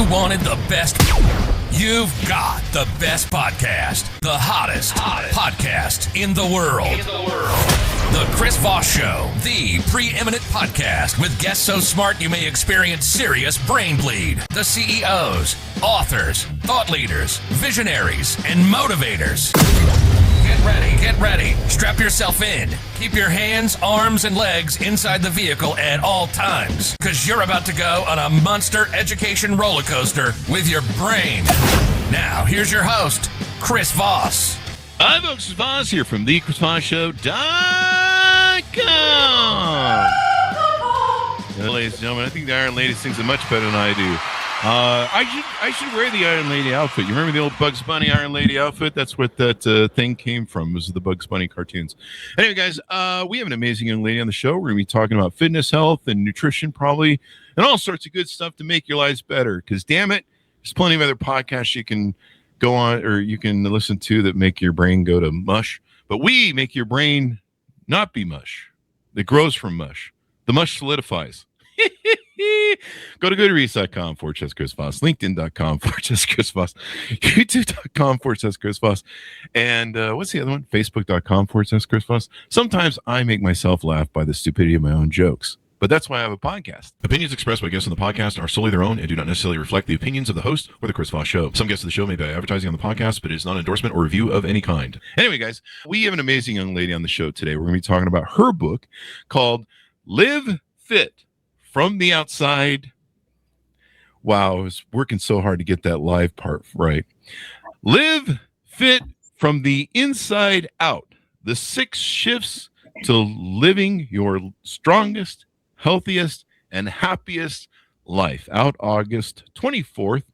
You wanted the best. You've got the best podcast. The hottest podcast in the world. The Chris Voss Show, the preeminent podcast with guests so smart you may experience serious brain bleed. The CEOs, authors, thought leaders, visionaries, and motivators. Get ready. Strap yourself in. Keep your hands, arms, and legs inside the vehicle at all times, because you're about to go on a monster education roller coaster with your brain. Now, here's your host, Chris Voss. Hi, folks. Chris Voss here from the ChrisVossShow.com. Ladies and gentlemen, I think the Iron Lady sings it much better than I do. I should wear the Iron Lady outfit. You remember the old Bugs Bunny Iron Lady outfit? That's what that thing came from, was the Bugs Bunny cartoons. Anyway, guys, we have an amazing young lady on the show. We're going to be talking about fitness, health, and nutrition probably, and all sorts of good stuff to make your lives better. Because, damn it, there's plenty of other podcasts you can go on or you can listen to that make your brain go to mush. But we make your brain not be mush. It grows from mush. The mush solidifies. Go to goodreads.com/Chris Voss, LinkedIn.com/Chris Voss, YouTube.com/Chris Voss, and what's the other one? Facebook.com/Chris Voss. Sometimes I make myself laugh by the stupidity of my own jokes, but that's why I have a podcast. Opinions expressed by guests on the podcast are solely their own and do not necessarily reflect the opinions of the host or the Chris Voss Show. Some guests of the show may be advertising on the podcast, but it is not an endorsement or review of any kind. Anyway, guys, we have an amazing young lady on the show today. We're going to be talking about her book called Live Fit from the Outside. Wow, I was working so hard to get that live part right. Live Fit from the Inside Out. The 6 shifts to living your strongest, healthiest, and happiest life. Out August 24th,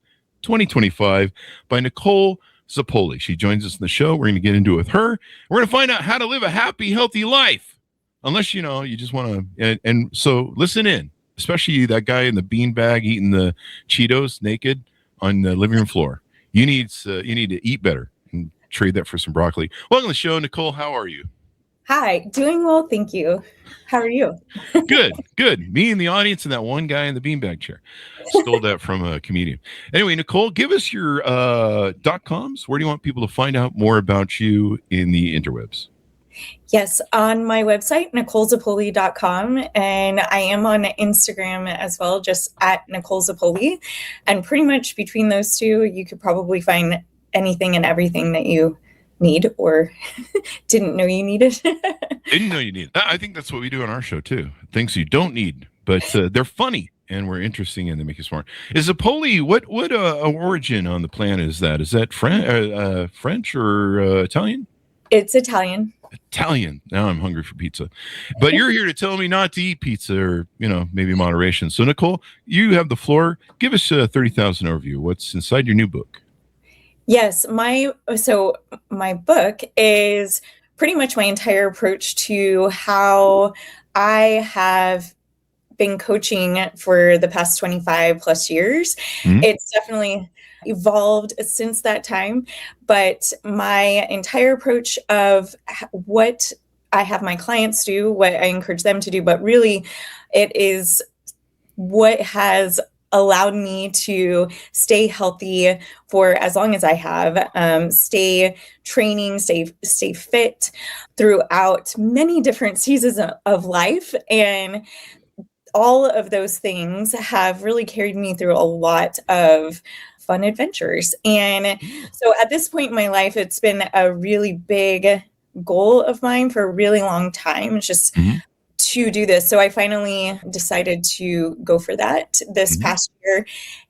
2025 by Nicole Zapoli. She joins us in the show. We're going to get into it with her. We're going to find out how to live a happy, healthy life. Unless, you just want to. And so listen in. Especially that guy in the beanbag eating the Cheetos naked on the living room floor. You need to eat better and trade that for some broccoli. Welcome to the show, Nicole. How are you? Hi, doing well, thank you. How are you? Good. Me and the audience and that one guy in the beanbag chair. Stole that from a comedian. Anyway, Nicole, give us your .coms. Where do you want people to find out more about you in the interwebs? Yes, on my website, NicoleZapoli.com, and I am on Instagram as well, just at Nicole Zapoli. And pretty much between those two, you could probably find anything and everything that you need or didn't know you needed. Didn't know you needed. I think that's what we do on our show, too. Things you don't need, but they're funny and we're interesting and they make you smart. Is Zapoli, what origin on the planet is that? Is that French or Italian? It's Italian. Now I'm hungry for pizza. But you're here to tell me not to eat pizza or, maybe moderation. So, Nicole, you have the floor. Give us a 30,000 overview. What's inside your new book? Yes, my book is pretty much my entire approach to how I have been coaching for the past 25 plus years. Mm-hmm. It's definitely evolved since that time, but my entire approach of what I have my clients do, what I encourage them to do, but really it is what has allowed me to stay healthy for as long as I have, stay training, stay fit throughout many different seasons of life. And all of those things have really carried me through a lot of fun adventures. And so at this point in my life, it's been a really big goal of mine for a really long time, just to do this. So I finally decided to go for that this past year.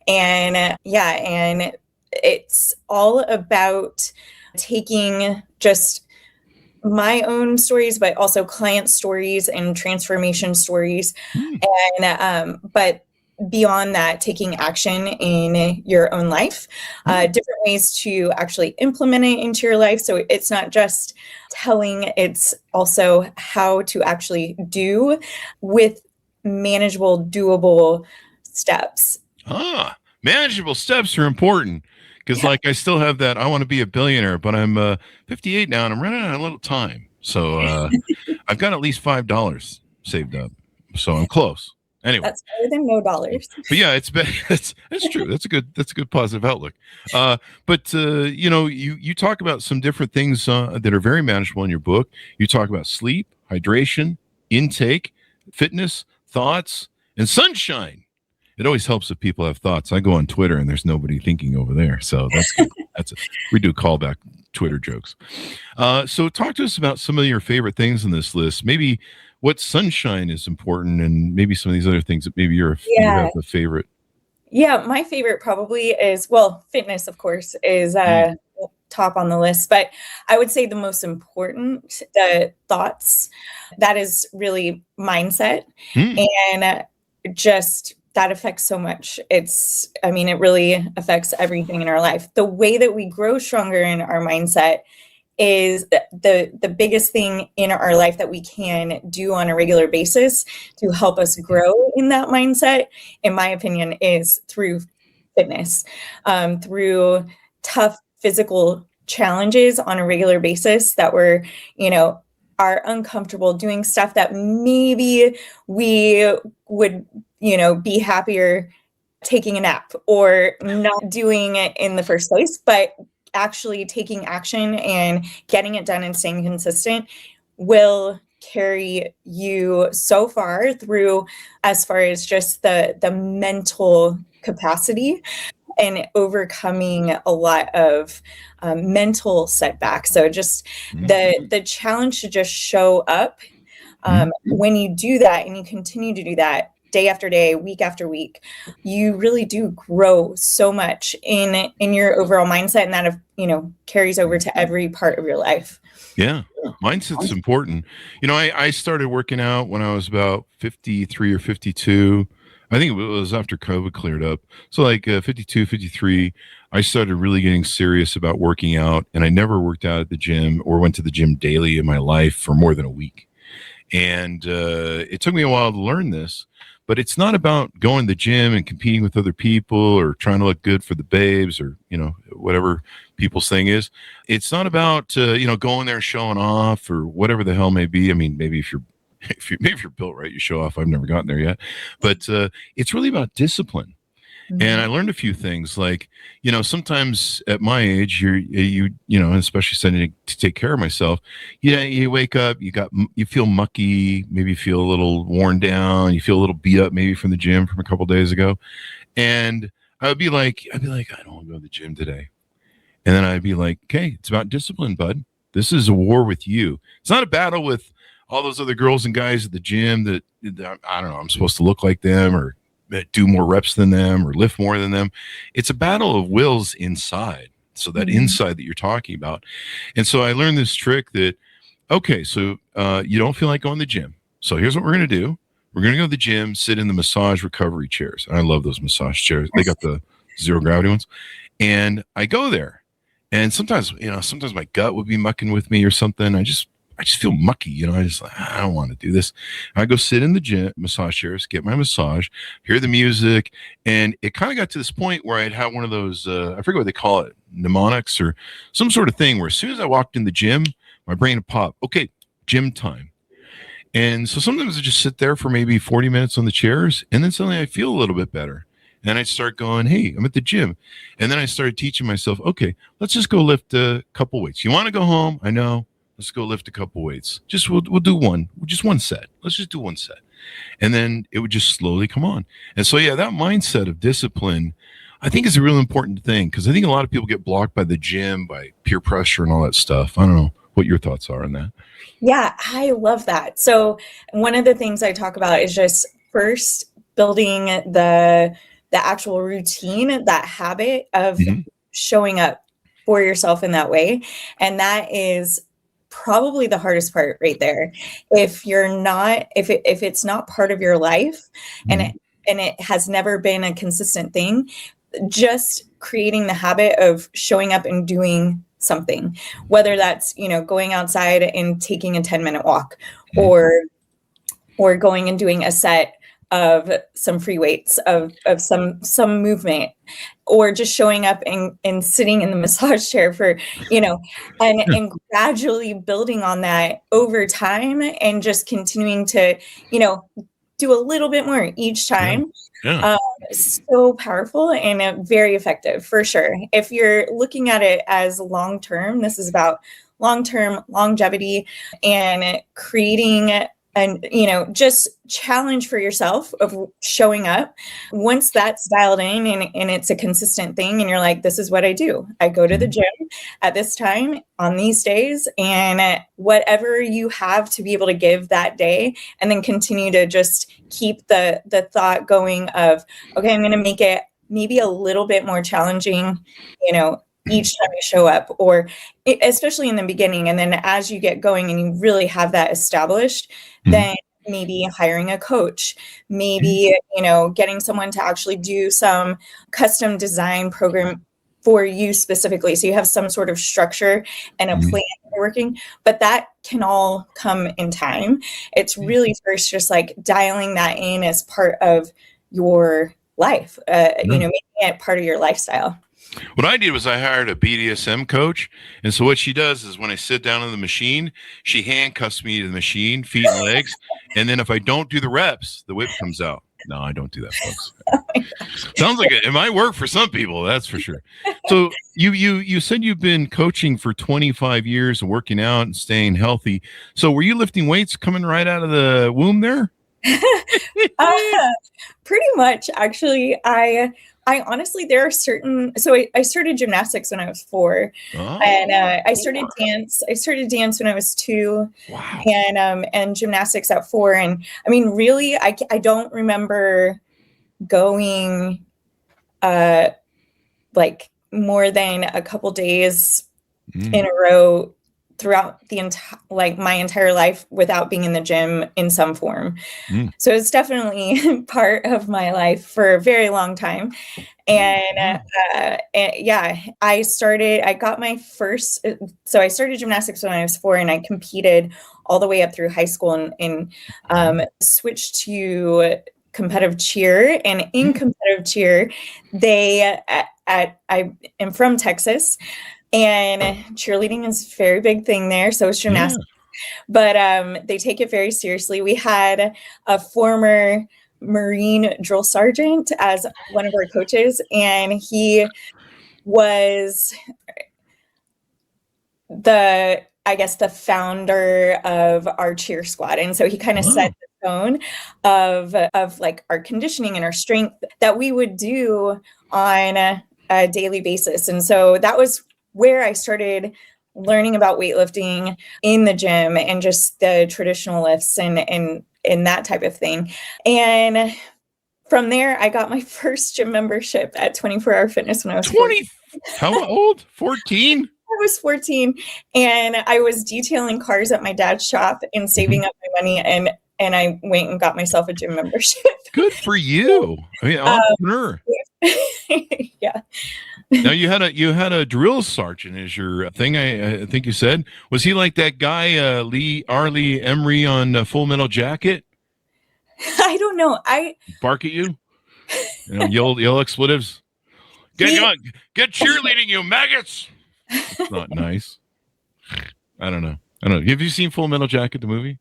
And and it's all about taking just my own stories, but also client stories and transformation stories. And, but beyond that, taking action in your own life, different ways to actually implement it into your life. So it's not just telling, it's also how to actually do with manageable, doable steps. Manageable steps are important. Because I still have that, I want to be a billionaire, but I'm 58 now and I'm running out of a little time. So I've got at least $5 saved up. So I'm close. Anyway, that's better than no dollars. but yeah, that's true. That's a good positive outlook. But you talk about some different things that are very manageable in your book. You talk about sleep, hydration, intake, fitness, thoughts, and sunshine. It always helps if people have thoughts. I go on Twitter and there's nobody thinking over there, so that's good. We do callback Twitter jokes. So talk to us about some of your favorite things in this list. Maybe what sunshine is important, and maybe some of these other things that maybe you have a favorite. Yeah, my favorite probably is, fitness, of course, is top on the list. But I would say the most important, the thoughts, that is really mindset. And just that affects so much. It really affects everything in our life. The way that we grow stronger in our mindset is the biggest thing in our life that we can do on a regular basis to help us grow in that mindset, in my opinion, is through fitness, through tough physical challenges on a regular basis that we're, are uncomfortable doing stuff that maybe we would, be happier taking a nap or not doing it in the first place, but actually taking action and getting it done and staying consistent will carry you so far through, as far as just the mental capacity and overcoming a lot of mental setbacks. So just the challenge to just show up when you do that and you continue to do that day after day, week after week, you really do grow so much in your overall mindset, and that carries over to every part of your life. Yeah, mindset's important. I started working out when I was about 53 or 52. I think it was after COVID cleared up. So like 52, 53, I started really getting serious about working out, and I never worked out at the gym or went to the gym daily in my life for more than a week. And it took me a while to learn this. But it's not about going to the gym and competing with other people or trying to look good for the babes or, whatever people's thing is. It's not about, going there showing off or whatever the hell may be. I mean, maybe if you're built right, you show off. I've never gotten there yet. But it's really about discipline. And I learned a few things like, sometimes at my age, you especially starting to take care of myself. You wake up, you feel mucky, maybe you feel a little worn down, you feel a little beat up maybe from the gym from a couple of days ago. And I'd be like, I don't want to go to the gym today. And then I'd be like, okay, it's about discipline, bud. This is a war with you. It's not a battle with all those other girls and guys at the gym that I don't know, I'm supposed to look like them or do more reps than them or lift more than them. It's a battle of wills inside. So that inside that you're talking about. And so I learned this trick that, okay, so you don't feel like going to the gym. So here's what we're going to do. We're going to go to the gym, sit in the massage recovery chairs. I love those massage chairs. They got the zero gravity ones. And I go there. And sometimes my gut would be mucking with me or something. I just feel mucky, I don't want to do this. I go sit in the gym, massage chairs, get my massage, hear the music. And it kind of got to this point where I'd have one of those, I forget what they call it, mnemonics or some sort of thing where as soon as I walked in the gym, my brain would pop, okay, gym time. And so sometimes I just sit there for maybe 40 minutes on the chairs. And then suddenly I feel a little bit better. And then I start going, hey, I'm at the gym. And then I started teaching myself, okay, let's just go lift a couple weights. You want to go home? I know. Let's go lift a couple weights. We'll do one set. Let's just do one set. And then it would just slowly come on. And so, that mindset of discipline, I think is a real important thing because I think a lot of people get blocked by the gym, by peer pressure and all that stuff. I don't know what your thoughts are on that. Yeah, I love that. So one of the things I talk about is just first building the actual routine, that habit of showing up for yourself in that way. And that is probably the hardest part right there. If it's not part of your life and it has never been a consistent thing, just creating the habit of showing up and doing something, whether that's, going outside and taking a 10-minute walk or going and doing a set of some free weights, of some movement, or just showing up and sitting in the massage chair for, and gradually building on that over time and just continuing to, do a little bit more each time. Yeah. So powerful and very effective for sure. If you're looking at it as long-term, this is about long-term longevity and creating and, just challenge for yourself of showing up. Once that's dialed in and it's a consistent thing and you're like, this is what I do. I go to the gym at this time on these days, and whatever you have to be able to give that day, and then continue to just keep the thought going of, okay, I'm going to make it maybe a little bit more challenging, each time you show up, or especially in the beginning. And then as you get going and you really have that established, then maybe hiring a coach, maybe, getting someone to actually do some custom design program for you specifically. So you have some sort of structure and a plan that you're working, but that can all come in time. It's really first just like dialing that in as part of your life, making it part of your lifestyle. What I did was I hired a BDSM coach. And so what she does is when I sit down on the machine, she handcuffs me to the machine, feet and legs. And then if I don't do the reps, the whip comes out. No, I don't do that, folks. Sounds like it might work for some people. That's for sure. So you said you've been coaching for 25 years and working out and staying healthy. So were you lifting weights coming right out of the womb there? Pretty much, actually. I honestly, there are certain, so I started gymnastics when I was 4, and I started dance. I started dance when I was 2, wow. And gymnastics at 4. And I mean, really, I don't remember going like more than a couple days in a row throughout my entire life without being in the gym in some form. So it's definitely part of my life for a very long time. And I got my first, so I started gymnastics when I was 4, and I competed all the way up through high school and switched to competitive cheer. And in competitive cheer, I am from Texas, and cheerleading is a very big thing there. So is gymnastics, but they take it very seriously. We had a former Marine drill sergeant as one of our coaches, and he was the founder of our cheer squad. And so he kind of set the tone of like our conditioning and our strength that we would do on a daily basis. And so that was where I started learning about weightlifting in the gym and just the traditional lifts and that type of thing. And from there, I got my first gym membership at 24 Hour Fitness when I was 20. How old? 14? I was 14, and I was detailing cars at my dad's shop and saving up my money, and I went and got myself a gym membership. Good for you. I mean, entrepreneur. Yeah. Now you had a drill sergeant as your thing. I think you said, was he like that guy Lee Emery on Full Metal Jacket? I don't know. I bark at you, yell expletives. Get cheerleading, you maggots. It's not nice. I don't know. Have you seen Full Metal Jacket, the movie?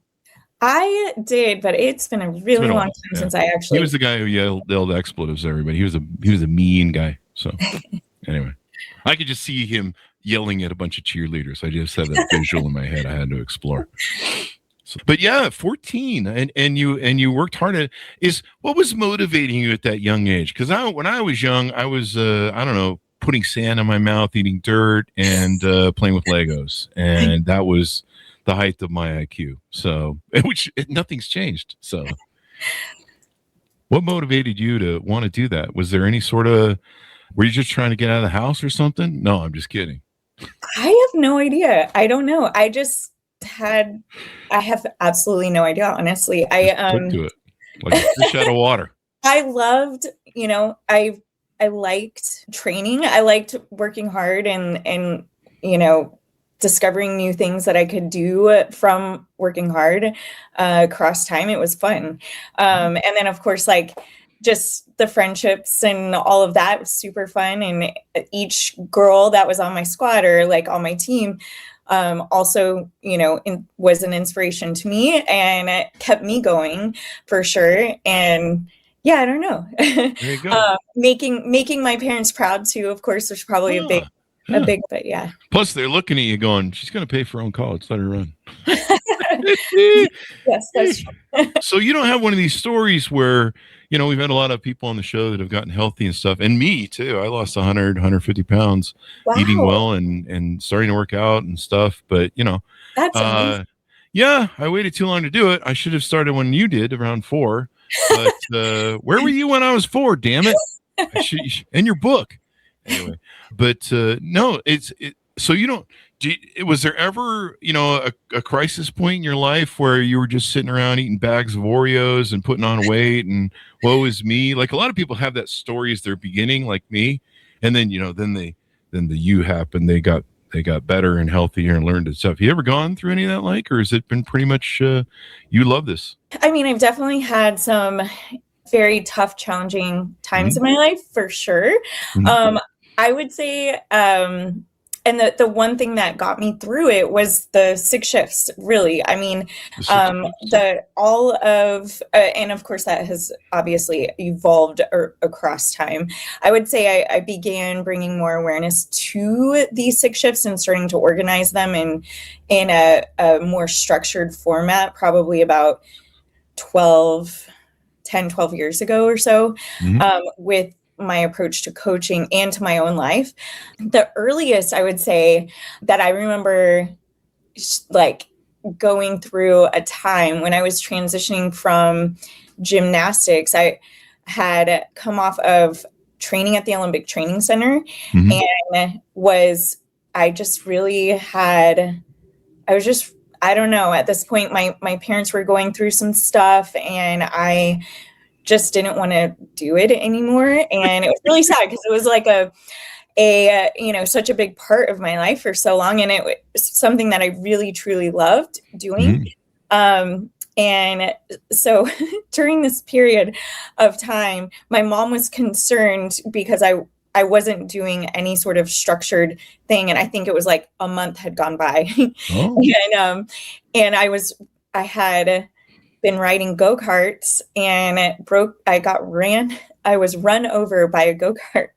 I did, but it's been a really long time since I actually. He was the guy who yelled expletives at everybody. He was a mean guy. So anyway, I could just see him yelling at a bunch of cheerleaders. I just had that visual in my head. I had to explore. So, but yeah, 14, and you worked hard at it. What was motivating you at that young age? Because when I was young, I was I don't know, putting sand in my mouth, eating dirt, and playing with Legos, and that was the height of my IQ. So, nothing's changed. So, what motivated you to want to do that? Was there any sort of, were you just trying to get out of the house or something? No, I'm just kidding. I have no idea. I don't know. I have absolutely no idea, honestly. Took to it like a fish out of water. I loved, I liked training. I liked working hard and discovering new things that I could do from working hard across time. It was fun. And then of course, like just the friendships and all of that was super fun. And each girl that was on my squad or like on my team also, was an inspiration to me, and it kept me going for sure. And yeah, I don't know. There you go. Making my parents proud too. Of course, there's probably a big, but yeah. Plus, they're looking at you going, she's going to pay for her own college. Let her run. Yes, that's true. So you don't have one of these stories where, we've had a lot of people on the show that have gotten healthy and stuff. And me too. I lost 150 pounds eating well and starting to work out and stuff. But, That's amazing. Yeah, I waited too long to do it. I should have started when you did, around 4. But where were you when I was 4? Damn it! In your book, anyway. But no, so you don't. Was there ever, a crisis point in your life where you were just sitting around eating bags of Oreos and putting on weight and woe is me? Like a lot of people have that story as their beginning, like me, and then then the you happened. They got better and healthier and learned and stuff. You ever gone through any of that, or has it been pretty much you love this? I mean, I've definitely had some very tough, challenging times in my life for sure. I would say, and the one thing that got me through it was the 6 shifts, really. I mean, and of course that has obviously evolved across time. I would say I began bringing more awareness to these 6 shifts and starting to organize them in a more structured format, probably about 10, 12 years ago or so, with my approach to coaching and to my own life. The earliest I would say that I remember like going through a time when I was transitioning from gymnastics. I had come off of training at the Olympic Training Center and I don't know, at this point, my parents were going through some stuff and I just didn't want to do it anymore. And it was really sad because it was like such a big part of my life for so long. And it was something that I really, truly loved doing. And so during this period of time, my mom was concerned because I wasn't doing any sort of structured thing. And I think it was like a month had gone by. And I had been riding go-karts and I was run over by a go-kart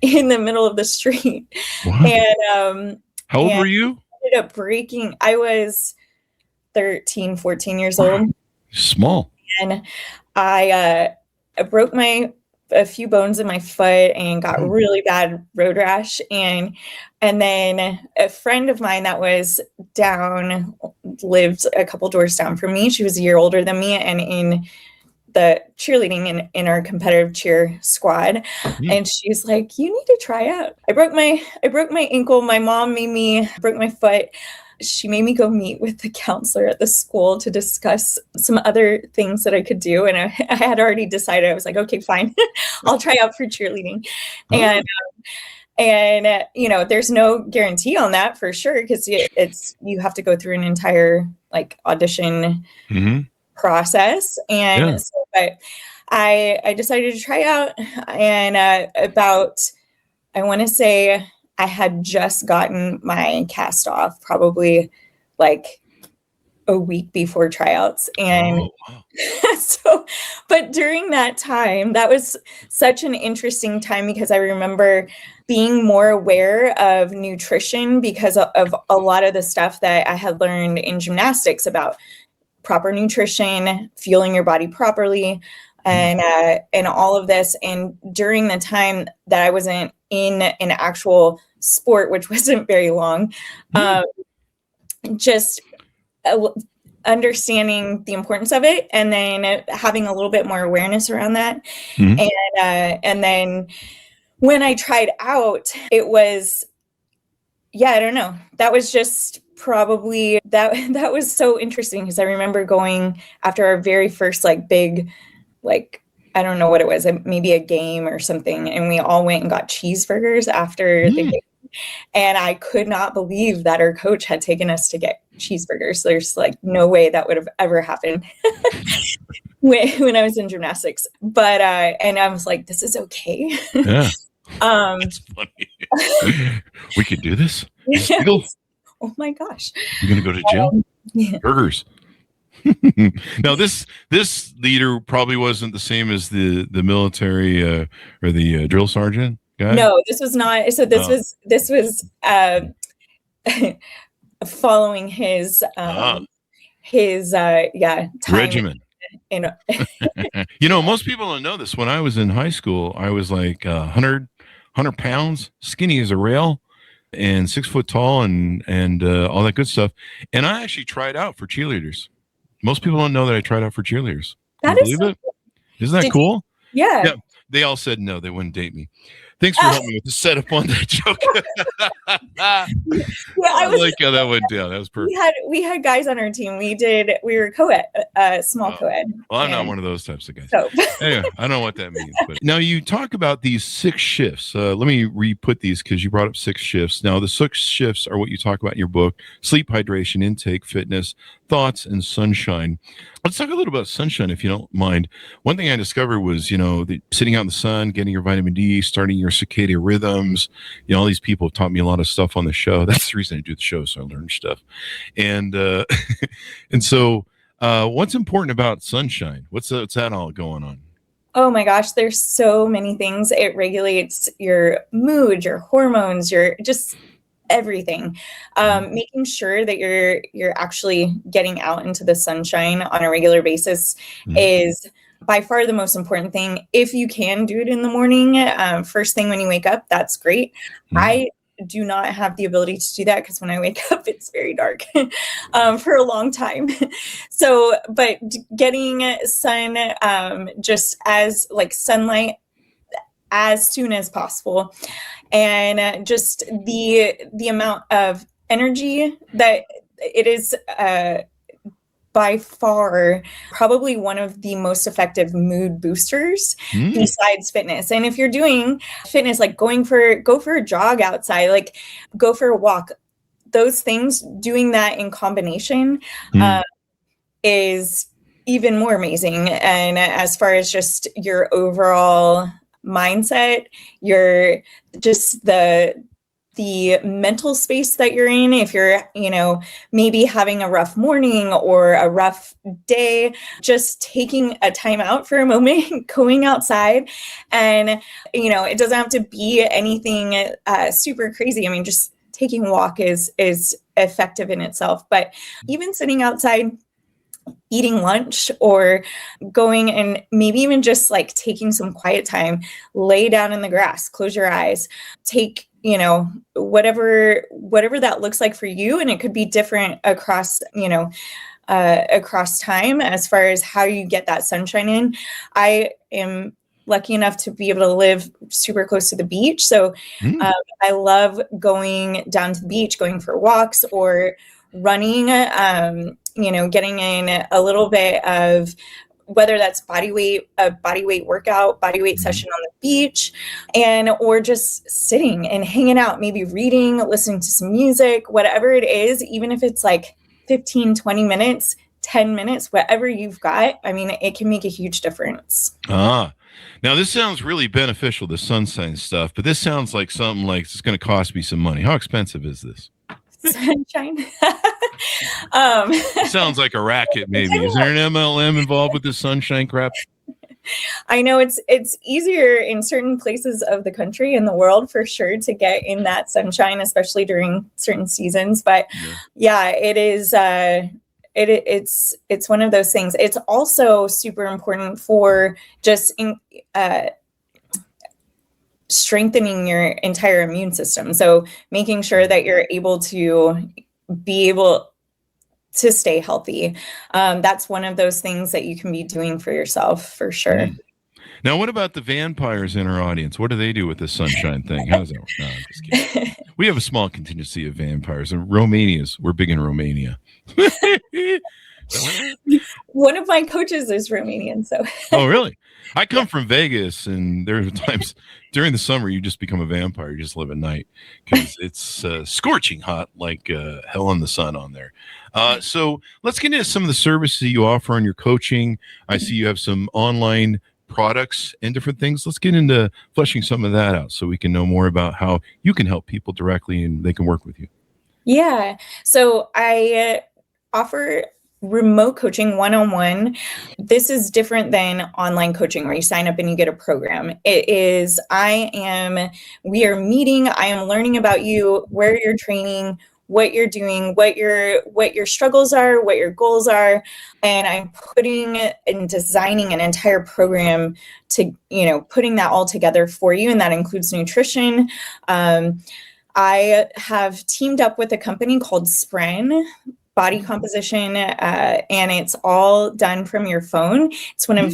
in the middle of the street. Wow. And how old were you? I ended up breaking. I was 13, 14 years old. Small. And I broke a few bones in my foot and got really bad road rash. And then a friend of mine that was lived a couple doors down from me. She was a year older than me and in the cheerleading in our competitive cheer squad. And she's like, you need to try out. I broke my ankle. My mom broke my foot. She made me go meet with the counselor at the school to discuss some other things that I could do. And I had already decided, I was like, okay, fine, I'll try out for cheerleading. And there's no guarantee on that for sure, because you have to go through an entire audition process. And so, but I decided to try out, and I want to say I had just gotten my cast off, probably a week before tryouts. And but during that time, that was such an interesting time because I remember being more aware of nutrition because of a lot of the stuff that I had learned in gymnastics about proper nutrition, fueling your body properly, and all of this. And during the time that I wasn't in an actual sport, which wasn't very long, just understanding the importance of it, and then having a little bit more awareness around that. And then when I tried out, it was, I don't know. That was just probably that was so interesting because I remember going after our very first big, I don't know what it was, maybe a game or something. And we all went and got cheeseburgers after the game. And I could not believe that our coach had taken us to get cheeseburgers. There's like no way that would have ever happened when I was in gymnastics. But and I was like, this is okay. Yeah. That's funny. We could do this. Oh my gosh. You're gonna go to gym? Yeah. Burgers. Now this leader probably wasn't the same as the military or the drill sergeant guy. No, this was not. So this was following his time regimen. You know, Most people don't know this. When I was in high school, I was like 100 pounds, skinny as a rail, and 6 foot tall, and all that good stuff. And I actually tried out for cheerleaders. Most people don't know that I tried out for cheerleaders. That is believe it? Isn't that cool? Yeah. They all said no, they wouldn't date me. Thanks for helping me with the setup on that joke. I like how that went down. That was perfect. We had guys on our team. We were co-ed, small co-ed. Well, I'm not one of those types of guys. So. Anyway, I don't know what that means. But now you talk about these 6 shifts. Let me re-put these because you brought up 6 shifts. Now the 6 shifts are what you talk about in your book: sleep, hydration, intake, fitness, thoughts, and sunshine. Let's talk a little about sunshine, if you don't mind. One thing I discovered was, sitting out in the sun, getting your vitamin D, starting your circadian rhythms. All these people have taught me a lot of stuff on the show. That's the reason I do the show, so I learn stuff. And and so, what's important about sunshine? What's that all going on? Oh my gosh, there's so many things. It regulates your mood, your hormones, your just everything. Making sure that you're actually getting out into the sunshine on a regular basis is by far the most important thing. If you can do it in the morning, first thing when you wake up, that's great. I do not have the ability to do that because when I wake up, it's very dark for a long time. So, but getting sun, just as like sunlight as soon as possible, and just the amount of energy that it is by far probably one of the most effective mood boosters besides fitness. And if you're doing fitness, like go for a jog outside, like go for a walk, those things, doing that in combination is even more amazing. And as far as just your overall mindset, your just the mental space that you're in, if you're maybe having a rough morning or a rough day, just taking a time out for a moment, going outside, and it doesn't have to be anything super crazy. I mean, just taking a walk is effective in itself, but even sitting outside, eating lunch, or going and maybe even just like taking some quiet time, lay down in the grass, close your eyes, take whatever that looks like for you. And it could be different across time as far as how you get that sunshine in. I am lucky enough to be able to live super close to the beach. So I love going down to the beach, going for walks or running, getting in a little bit of, whether that's a body weight workout, body weight session on the beach, or just sitting and hanging out, maybe reading, listening to some music, whatever it is, even if it's like 15, 20 minutes, 10 minutes, whatever you've got. I mean, it can make a huge difference. Now this sounds really beneficial, the sunshine stuff, but this sounds like something like it's going to cost me some money. How expensive is this? Sunshine. It sounds like a racket, maybe. Is there an MLM involved with this sunshine crap? I know it's easier in certain places of the country and the world for sure to get in that sunshine, especially during certain seasons. But yeah, it is. It's one of those things. It's also super important for just strengthening your entire immune system. So making sure that you're able to stay healthy. That's one of those things that you can be doing for yourself for sure. Now, what about the vampires in our audience? What do they do with this sunshine thing? How does that work? No, I'm just kidding. We have a small contingency of vampires. And we're big in Romania. One of my coaches is Romanian. So. Oh, really? I come from Vegas, and there are times during the summer you just become a vampire. You just live at night because it's scorching hot, like hell in the sun on there. So let's get into some of the services you offer on your coaching. I see you have some online products and different things. Let's get into fleshing some of that out so we can know more about how you can help people directly and they can work with you. Yeah. So I offer remote coaching one-on-one. This is different than online coaching where you sign up and you get a program. It is, we are meeting, I am learning about you, where you're training, what you're doing, what your struggles are, what your goals are, and I'm putting and designing an entire program to, putting that all together for you, and that includes nutrition. I have teamed up with a company called Spren Body Composition, and it's all done from your phone. It's one of,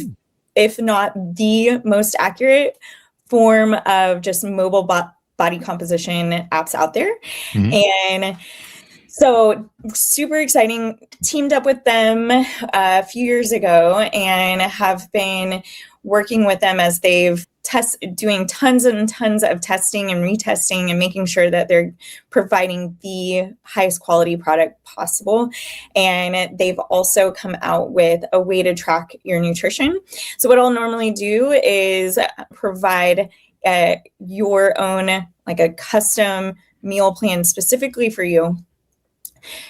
if not the most accurate form of just mobile body composition apps out there. And so super exciting. Teamed up with them a few years ago and have been working with them as they've doing tons and tons of testing and retesting and making sure that they're providing the highest quality product possible. And they've also come out with a way to track your nutrition. So what I'll normally do is provide your own, like a custom meal plan specifically for you.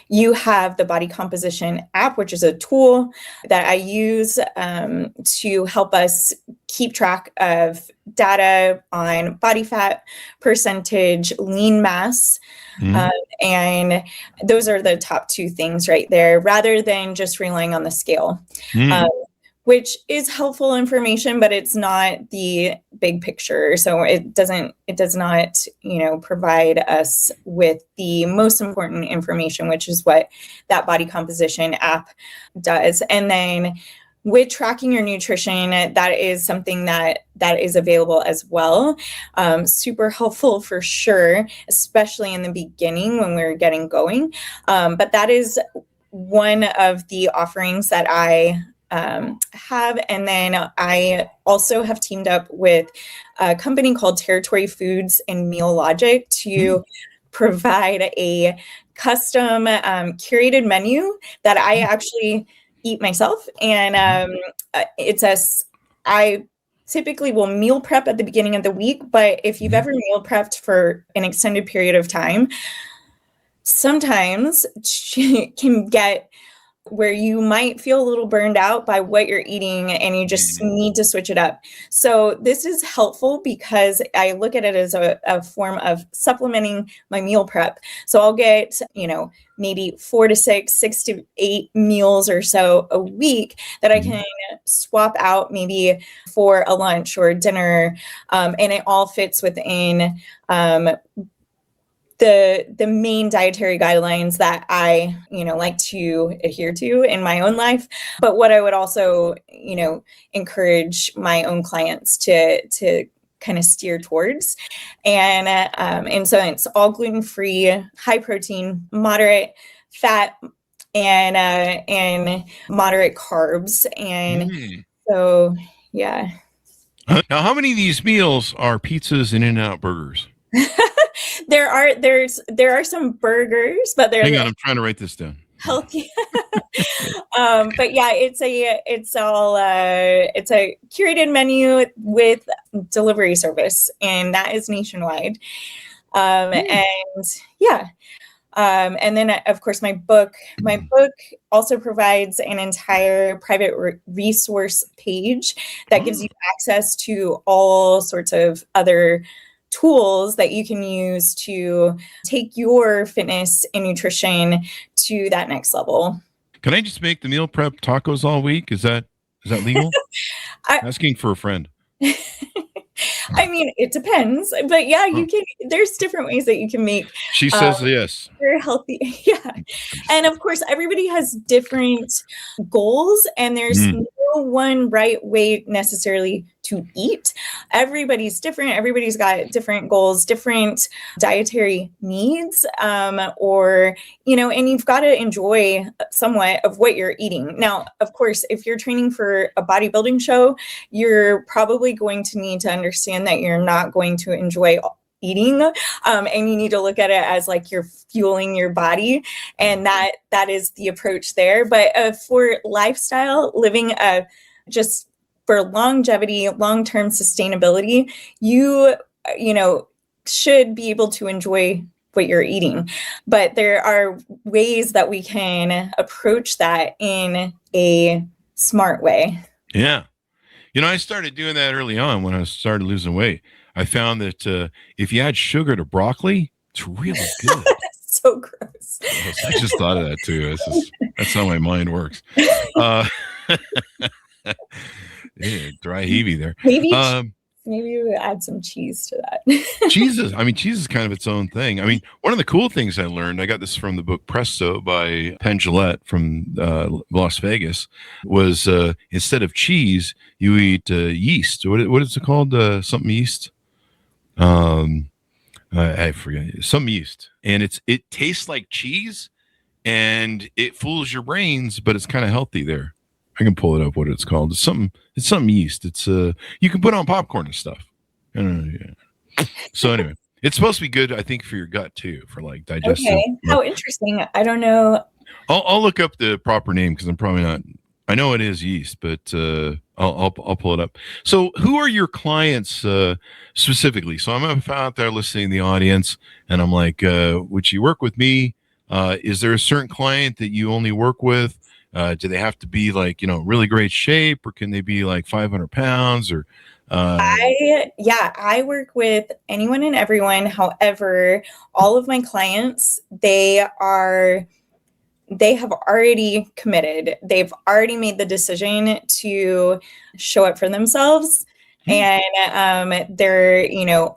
You have the body composition app, which is a tool that I use to help us keep track of data on body fat percentage, lean mass. And those are the top two things right there, rather than just relying on the scale. Which is helpful information, but it's not the big picture. So it does not, provide us with the most important information, which is what that body composition app does. And then with tracking your nutrition, that is something that is available as well. Super helpful for sure, especially in the beginning when we're getting going. But that is one of the offerings that I have. And then I also have teamed up with a company called Territory Foods and Meal Logic to provide a custom curated menu that I actually eat myself. And I typically will meal prep at the beginning of the week, but if you've ever meal prepped for an extended period of time, sometimes can get where you might feel a little burned out by what you're eating and you just need to switch it up. So this is helpful because I look at it as a form of supplementing my meal prep. So I'll get, maybe 4 to 6 to 8 meals or so a week that I can swap out maybe for a lunch or a dinner. And it all fits within the main dietary guidelines that I, like to adhere to in my own life, but what I would also, encourage my own clients to kind of steer towards. And so it's all gluten-free, high protein, moderate fat, and moderate carbs. And so, yeah. Now, how many of these meals are pizzas and In-N-Out burgers? There are some burgers, but they're hang on, I'm trying to write this down. Healthy. But yeah, it's a curated menu with delivery service, and that is nationwide. And yeah. And then of course my book also provides an entire private resource page that gives you access to all sorts of other tools that you can use to take your fitness and nutrition to that next level. Can I just make the meal prep tacos all week? Is that legal? Asking for a friend. I mean, it depends, but yeah, you can. There's different ways that you can make. She says yes. Very healthy, yeah. And of course, everybody has different goals, and there's no no one right way necessarily to eat. Everybody's different. Everybody's got different goals, different dietary needs, or, and you've got to enjoy somewhat of what you're eating. Now, of course, if you're training for a bodybuilding show, you're probably going to need to understand that you're not going to enjoy eating, and you need to look at it as like you're fueling your body, and that is the approach there. But for lifestyle living, just for longevity, long-term sustainability, you should be able to enjoy what you're eating. But there are ways that we can approach that in a smart way. Yeah. I started doing that early on when I started losing weight. I found that if you add sugar to broccoli, it's really good. So gross. I just thought of that too. That's how my mind works. Yeah, dry heavy there. Maybe we would add some cheese to that. Cheese is kind of its own thing. One of the cool things I learned, I got this from the book Presto by Penn Jillette from Las Vegas, was instead of cheese, you eat yeast. What is it called? Something yeast? I forget. Some yeast. And it tastes like cheese and it fools your brains, but it's kind of healthy there. I can pull it up what it's called. It's some yeast. It's you can put on popcorn and stuff. Yeah. So anyway, it's supposed to be good, I think, for your gut too, for like digestive. Okay. How interesting. I don't know. I'll look up the proper name because I'm probably not. I know it is yeast, but I'll pull it up. So who are your clients specifically? So I'm out there listening to the audience and I'm like, would you work with me? Is there a certain client that you only work with? Do they have to be like, really great shape, or can they be like 500 pounds or? I work with anyone and everyone. However, all of my clients, they have already committed. They've already made the decision to show up for themselves. And they're,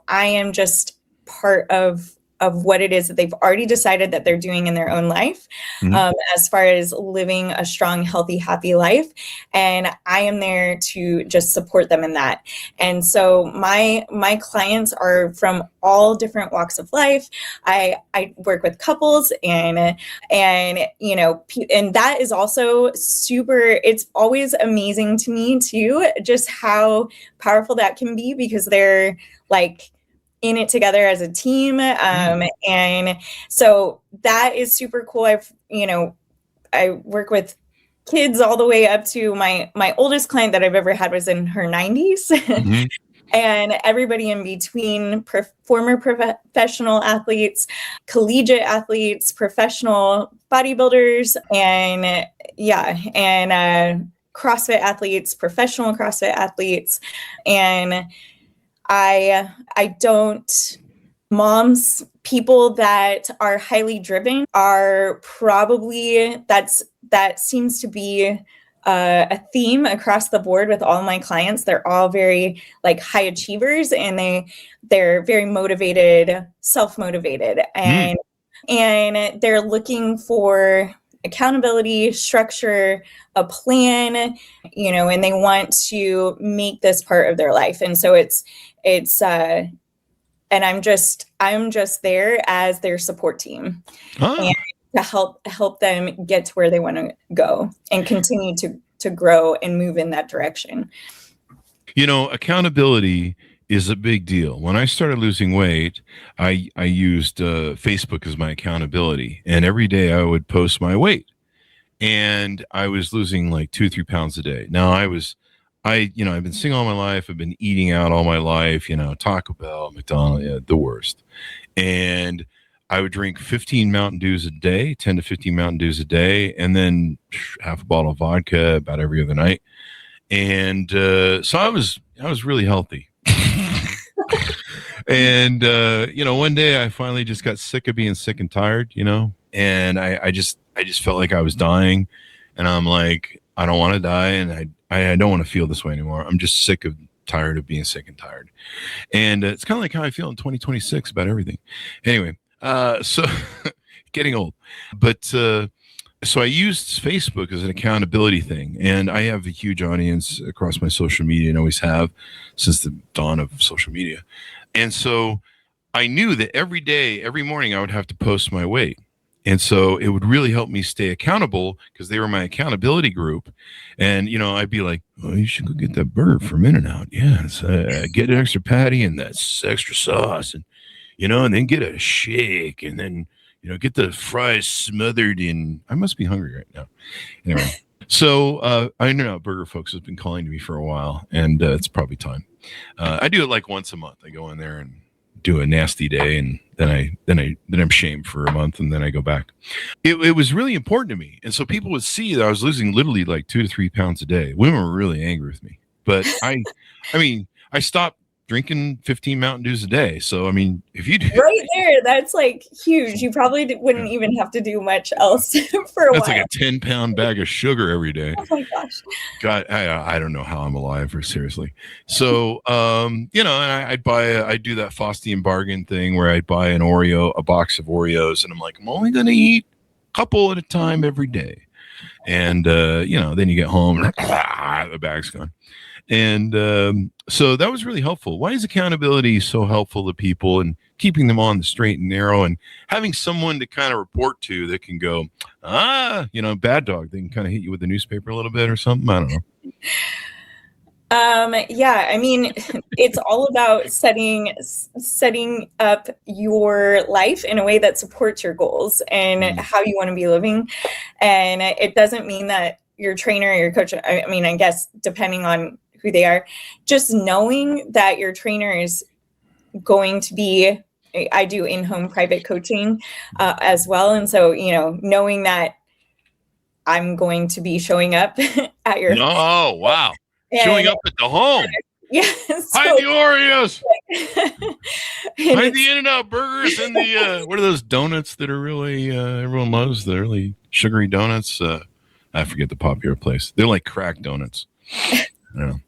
I am just part of what it is that they've already decided that they're doing in their own life, as far as living a strong, healthy, happy life. And I am there to just support them in that. And so my clients are from all different walks of life. I work with couples and that is also super, it's always amazing to me too, just how powerful that can be, because they're like in it together as a team. And so that is super cool. I work with kids all the way up to my oldest client that I've ever had was in her 90s. And everybody in between, former professional athletes, collegiate athletes, professional bodybuilders, and CrossFit athletes, professional CrossFit athletes. And moms, people that are highly driven are probably, that seems to be a theme across the board with all my clients. They're all very like high achievers, and they're very motivated, self-motivated, and they're looking for accountability, structure, a plan, and they want to make this part of their life. And so and I'm just there as their support team, and to help them get to where they want to go and continue to grow and move in that direction. Accountability is a big deal. When I started losing weight, I used Facebook as my accountability, and every day I would post my weight, and I was losing like 2-3 pounds a day. Now I've been single all my life. I've been eating out all my life, Taco Bell, McDonald's, the worst. And I would drink 15 Mountain Dews a day, 10 to 15 Mountain Dews a day, and then half a bottle of vodka about every other night. And so I was really healthy. And, one day I finally just got sick of being sick and tired, and I just felt like I was dying, and I'm like, I don't want to die. And I don't want to feel this way anymore. I'm just tired of being sick and tired. And it's kind of like how I feel in 2026 about everything. Anyway, so getting old, but so I used Facebook as an accountability thing, and I have a huge audience across my social media and always have since the dawn of social media. And so I knew that every day, every morning, I would have to post my weight. And so it would really help me stay accountable because they were my accountability group. And, I'd be like, oh, you should go get that burger from In-N-Out. Yes. Get an extra patty and that's extra sauce. And, and then get a shake and then, get the fries smothered in. I must be hungry right now. Anyway, so In-N-Out Burger folks have been calling to me for a while, and it's probably time. I do it like once a month. I go in there and do a nasty day, and then I'm shamed for a month, and then I go back. It was really important to me, and so people would see that I was losing literally like 2 to 3 pounds a day. Women were really angry with me, but I stopped drinking 15 Mountain Dews a day. So, if you do right there, that's like huge. You probably wouldn't even have to do much else for a while. That's like a 10-pound bag of sugar every day. Oh my gosh. God, I don't know how I'm alive, or seriously. So, and I'd do that Faustian bargain thing where I'd buy a box of Oreos, and I'm like, I'm only going to eat a couple at a time every day. And, then you get home and the bag's gone. And so that was really helpful. Why is accountability so helpful to people and keeping them on the straight and narrow and having someone to kind of report to that can go, bad dog. They can kind of hit you with the newspaper a little bit or something. I don't know. Yeah, it's all about setting up your life in a way that supports your goals and how you want to be living. And it doesn't mean that your trainer or your coach, I guess depending on who they are, just knowing that your trainer is going to be, I do in-home private coaching as well. And so, knowing that I'm going to be showing up at your home. Oh, wow. Showing up at the home. Yeah. Hide the Oreos. Hide the In-N-Out burgers and the, what are those donuts that are really, everyone loves? The really sugary donuts. I forget the popular place. They're like crack donuts. I don't know.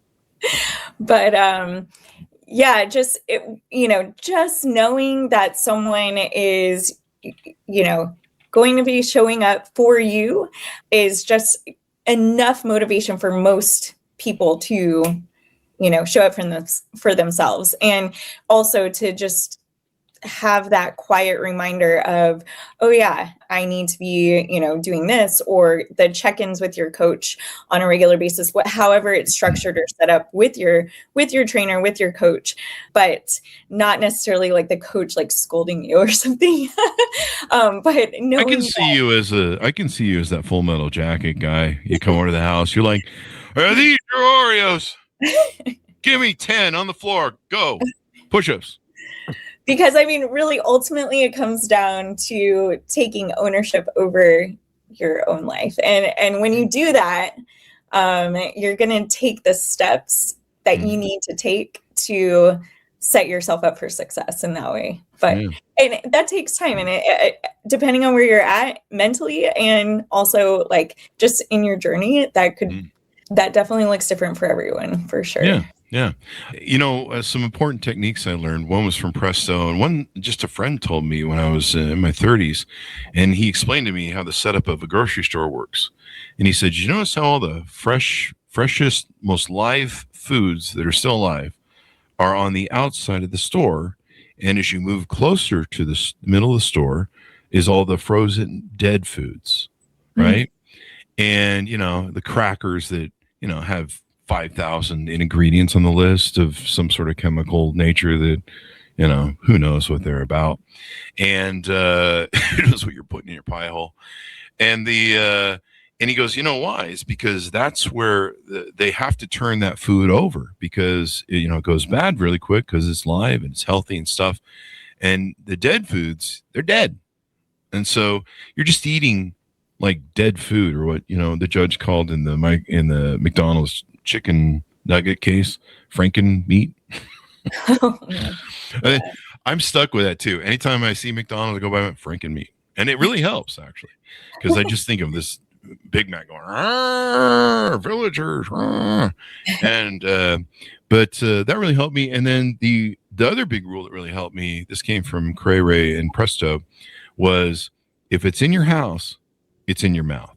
But just knowing that someone is, going to be showing up for you is just enough motivation for most people to, show up for themselves, and also to just have that quiet reminder of, oh yeah, I need to be, doing this, or the check-ins with your coach on a regular basis, however it's structured or set up with your trainer, with your coach, but not necessarily like the coach like scolding you or something. But I can see you as that Full Metal Jacket guy. You come over to the house, you're like, are these your Oreos? Give me 10 on the floor. Go. Push-ups. Because really, ultimately, it comes down to taking ownership over your own life. And when you do that, you're going to take the steps that you need to take to set yourself up for success in that way. But and that takes time. And it, depending on where you're at mentally and also like just in your journey, that definitely looks different for everyone, for sure. Yeah. Yeah. Some important techniques I learned. One was from Presto, and one just a friend told me when I was in my 30s, and he explained to me how the setup of a grocery store works. And he said, you notice how all the freshest, most live foods that are still alive are on the outside of the store. And as you move closer to the middle of the store is all the frozen dead foods, right? And, the crackers that, have 5,000 ingredients on the list of some sort of chemical nature that, who knows what they're about. And who knows what you're putting in your pie hole. And and he goes, why? It's because that's where they have to turn that food over because, it goes bad really quick because it's live and it's healthy and stuff. And the dead foods, they're dead. And so you're just eating like dead food, or what, the judge called in the McDonald's chicken nugget case, Franken meat. I'm stuck with that too. Anytime I see McDonald's, I go by Franken meat, and it really helps actually, because I just think of this Big Mac going, villagers, and but that really helped me. And then the other big rule that really helped me, this came from Cray Ray and Presto, was if it's in your house, it's in your mouth.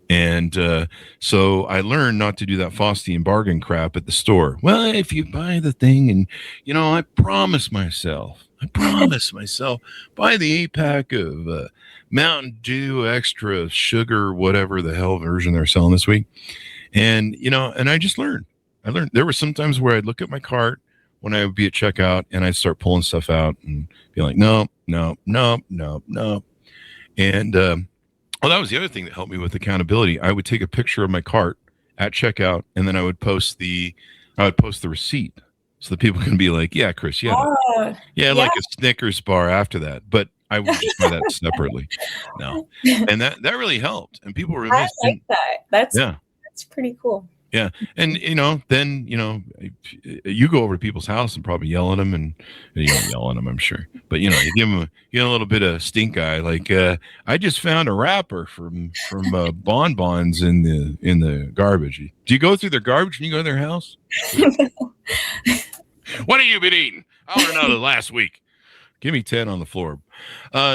And so I learned not to do that Faustian bargain crap at the store. Well, if you buy the thing and, I promise myself, buy the 8-pack of Mountain Dew extra sugar, whatever the hell version they're selling this week. And, and I just learned. There were some times where I'd look at my cart when I would be at checkout and I'd start pulling stuff out and be like, no. And, well, that was the other thing that helped me with accountability. I would take a picture of my cart at checkout, and then I would post the receipt so that people can be like, yeah, Chris, yeah, like a Snickers bar after that. But I would just buy that separately. No. And that really helped. And people were amazed. I like that. That's pretty cool. Yeah. And, then, you go over to people's house and probably yell at them, and you don't yell at them, I'm sure. But, you give them a little bit of stink eye. Like, I just found a wrapper from bonbons in the garbage. Do you go through their garbage when you go to their house? What have you been eating? I want to know the last week. Give me 10 on the floor.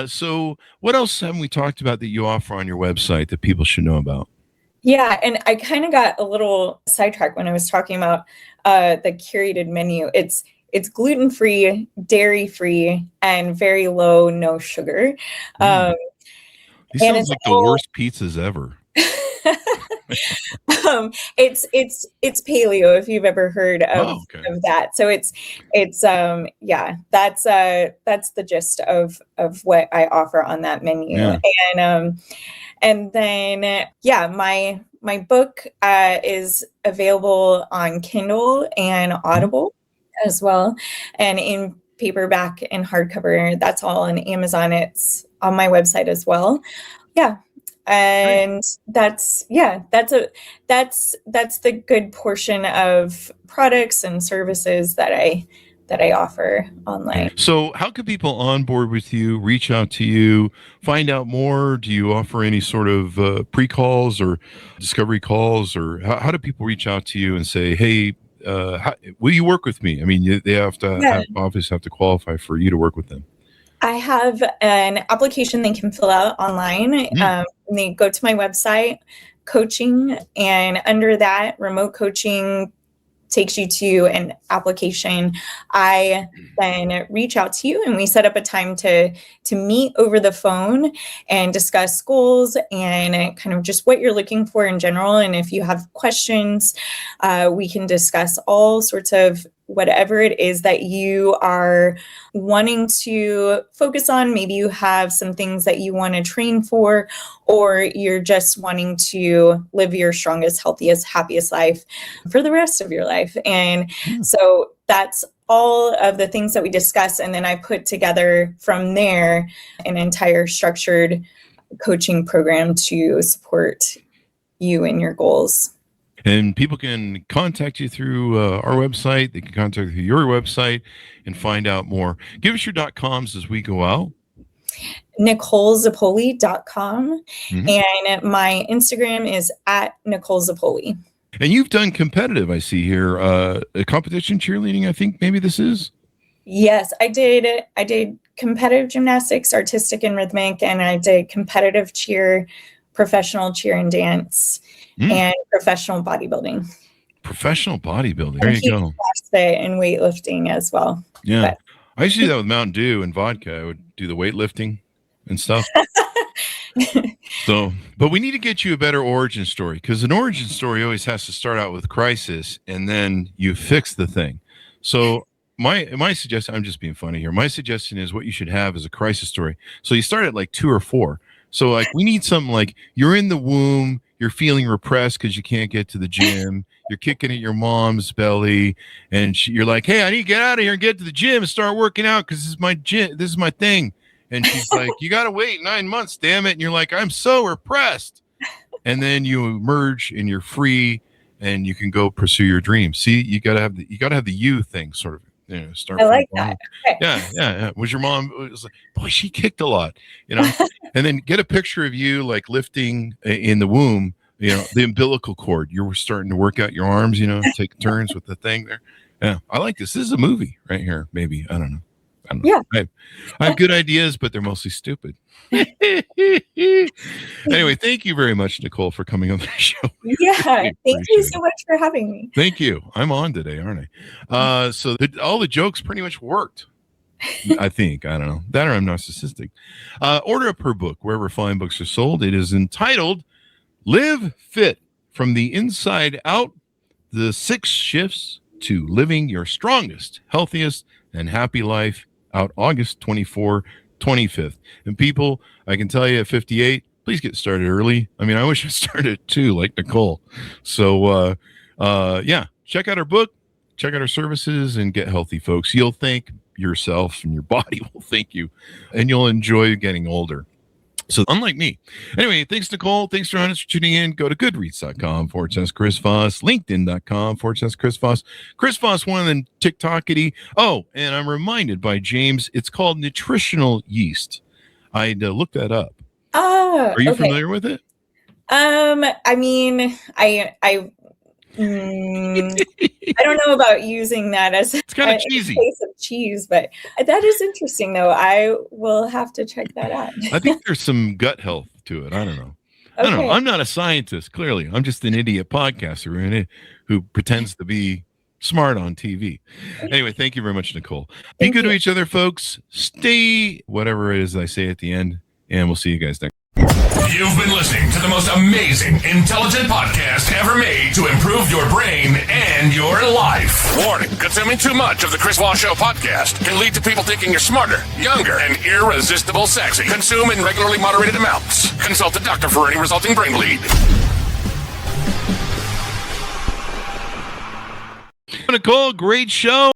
So what else haven't we talked about that you offer on your website that people should know about? Yeah, and I kind of got a little sidetracked when I was talking about the curated menu. It's gluten-free, dairy-free, and very low, no sugar. These sounds like the worst pizzas ever. It's paleo, if you've ever heard of that. So it's that's the gist of what I offer on that menu. Yeah. And then, my book is available on Kindle and Audible as well, and in paperback and hardcover. That's all on Amazon. It's on my website as well. Yeah. And that's the good portion of products and services that I offer online. So how can people onboard with you, reach out to you, find out more? Do you offer any sort of pre-calls or discovery calls, or how do people reach out to you and say, hey, will you work with me? I mean, they have to obviously have to qualify for you to work with them. I have an application they can fill out online. They go to my website, coaching, and under that, remote coaching takes you to an application. I then reach out to you and we set up a time to meet over the phone and discuss goals and kind of just what you're looking for in general. And if you have questions, we can discuss all sorts of whatever it is that you are wanting to focus on. Maybe you have some things that you want to train for, or you're just wanting to live your strongest, healthiest, happiest life for the rest of your life. And so that's all of the things that we discuss. And then I put together from there an entire structured coaching program to support you and your goals. And people can contact you through our website. They can contact you through your website and find out more. Give us your .coms as we go out. NicoleZapoli.com. And my Instagram is at NicoleZapoli. And you've done competitive, I see here, a competition cheerleading, I think maybe this is? Yes, I did competitive gymnastics, artistic and rhythmic, and I did competitive cheer, professional cheer and dance. And professional bodybuilding. Professional bodybuilding. There you go. CrossFit and weightlifting as well. Yeah. But I used to do that with Mountain Dew and vodka. I would do the weightlifting and stuff. But we need to get you a better origin story, because an origin story always has to start out with crisis and then you fix the thing. So my suggestion, I'm just being funny here. My suggestion is what you should have is a crisis story. So you start at like 2 or 4. So like we need something like you're in the womb, you're feeling repressed because you can't get to the gym. You're kicking at your mom's belly, and you're like, "Hey, I need to get out of here and get to the gym and start working out because this is my gym. This is my thing." And she's like, "You got to wait 9 months, damn it!" And you're like, "I'm so repressed." And then you emerge and you're free, and you can go pursue your dreams. See, you got to have the you thing sort of. Start. I like that. Okay. Yeah. Was your mom? It was like, boy, she kicked a lot, And then get a picture of you like lifting in the womb, the umbilical cord. You were starting to work out your arms, take turns with the thing there. Yeah, I like this. This is a movie right here. Maybe, I don't know. don't know. Yeah. I have good ideas, but they're mostly stupid. Anyway, thank you very much, Nicole, for coming on the show. Yeah. Thank you so much for having me. Thank you. I'm on today, aren't I? All the jokes pretty much worked. I think. I don't know. That or I'm narcissistic. Order up her book wherever fine books are sold. It is entitled Live Fit from the Inside Out, the 6 Shifts to Living Your Strongest, Healthiest, and Happy Life, out August 24, 25th. And people, I can tell you at 58, please get started early. I mean, I wish I started too, like Nicole. So, check out our book, check out our services, and get healthy, folks. You'll thank yourself and your body will thank you, and you'll enjoy getting older. So unlike me. Anyway, thanks, Nicole. Thanks for tuning in. Go to goodreads.com/Chris Voss, LinkedIn.com/Chris Voss. Chris Voss, one of the TikTokity. Oh, and I'm reminded by James, it's called nutritional yeast. I looked that up. Are you familiar with it? I mean, I don't know about using that as it's kind of cheesy. Place of cheese, but that is interesting, though. I will have to check that out. I think there's some gut health to it. I don't know. Okay. I don't know. I'm not a scientist, clearly. I'm just an idiot podcaster who pretends to be smart on TV. Anyway, thank you very much, Nicole. Be good to each other, folks. Stay whatever it is I say at the end, and we'll see you guys next. You've been listening to the most amazing, intelligent podcast ever made to improve your brain and your life. Warning, consuming too much of the Chris Voss Show podcast can lead to people thinking you're smarter, younger, and irresistible sexy. Consume in regularly moderated amounts. Consult a doctor for any resulting brain bleed. Nicole, great show.